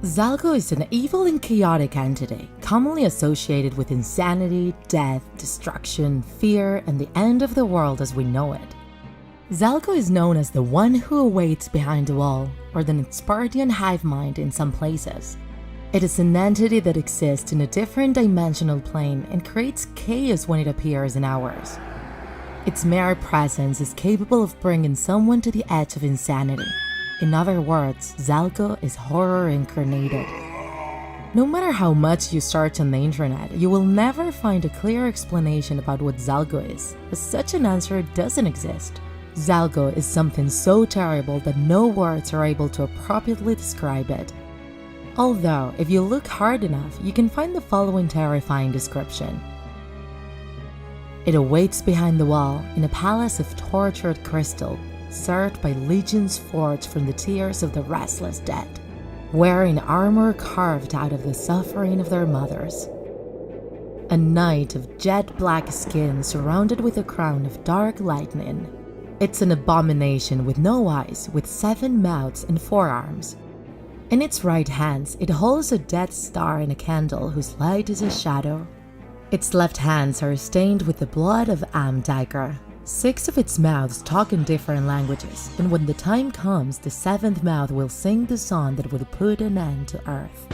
Zalgo is an evil and chaotic entity, commonly associated with insanity, death, destruction, fear, and the end of the world as we know it. Zalgo is known as the one who awaits behind the wall, or the Spartan hive mind in some places. It is an entity that exists in a different dimensional plane and creates chaos when it appears in ours. Its mere presence is capable of bringing someone to the edge of insanity. In other words, Zalgo is horror incarnated. No matter how much you search on the internet, you will never find a clear explanation about what Zalgo is, as such an answer doesn't exist. Zalgo is something so terrible that no words are able to appropriately describe it. Although, if you look hard enough, you can find the following terrifying description. It awaits behind the wall in a palace of tortured crystal, served by legions forged from the tears of the restless dead, wearing armor carved out of the suffering of their mothers. A knight of jet-black skin surrounded with a crown of dark lightning. It's an abomination with no eyes, with 7 mouths and 4 arms. In its right hands, it holds a death star and a candle whose light is a shadow. Its left hands are stained with the blood of Dagger. 6 of its mouths talk in different languages, and when the time comes, the 7th mouth will sing the song that will put an end to Earth.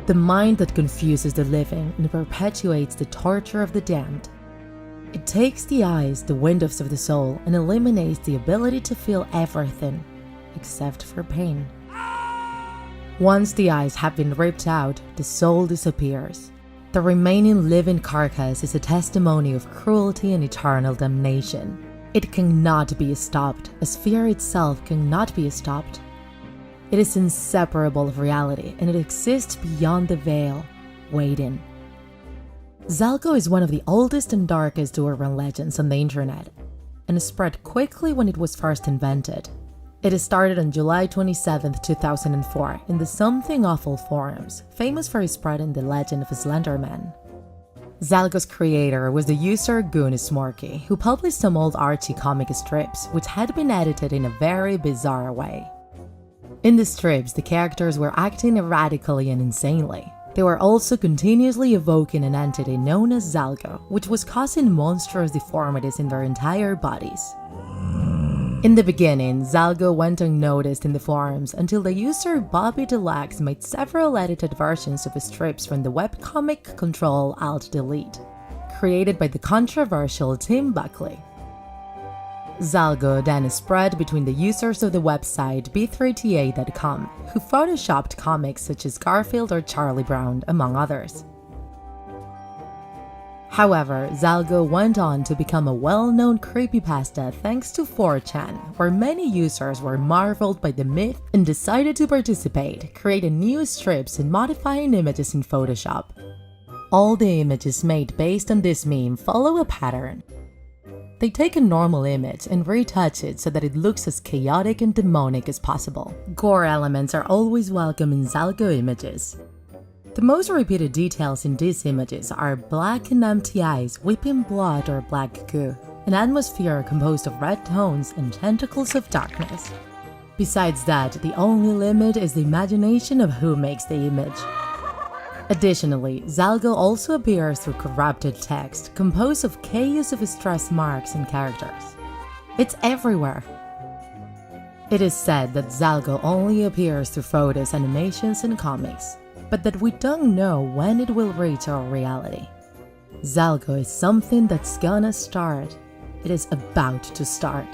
The mind that confuses the living and perpetuates the torture of the damned. It takes the eyes, the windows of the soul, and eliminates the ability to feel everything, except for pain. Once the eyes have been ripped out, the soul disappears. The remaining living carcass is a testimony of cruelty and eternal damnation. It cannot be stopped, as fear itself cannot be stopped. It is inseparable of reality, and it exists beyond the veil, waiting. Zalgo is one of the oldest and darkest urban legends on the internet, and spread quickly when it was first invented. It started on July 27, 2004 in the Something Awful forums, famous for spreading the legend of Slenderman. Zalgo's creator was the user Goon Smorky, who published some old Archie comic strips which had been edited in a very bizarre way. In the strips, the characters were acting erratically and insanely. They were also continuously evoking an entity known as Zalgo, which was causing monstrous deformities in their entire bodies. In the beginning, Zalgo went unnoticed in the forums until the user Bobby Deluxe made several edited versions of strips from the webcomic Control-Alt-Delete, created by the controversial Tim Buckley. Zalgo then spread between the users of the website b3ta.com, who photoshopped comics such as Garfield or Charlie Brown, among others. However, Zalgo went on to become a well-known creepypasta thanks to 4chan, where many users were marveled by the myth and decided to participate, creating new strips and modifying images in Photoshop. All the images made based on this meme follow a pattern. They take a normal image and retouch it so that it looks as chaotic and demonic as possible. Gore elements are always welcome in Zalgo images. The most repeated details in these images are black and empty eyes weeping blood or black goo, an atmosphere composed of red tones and tentacles of darkness. Besides that, the only limit is the imagination of who makes the image. Additionally, Zalgo also appears through corrupted text, composed of chaos of stress marks and characters. It's everywhere. It is said that Zalgo only appears through photos, animations, and comics, but that we don't know when it will reach our reality. Zalgo is something that's gonna start. It is about to start.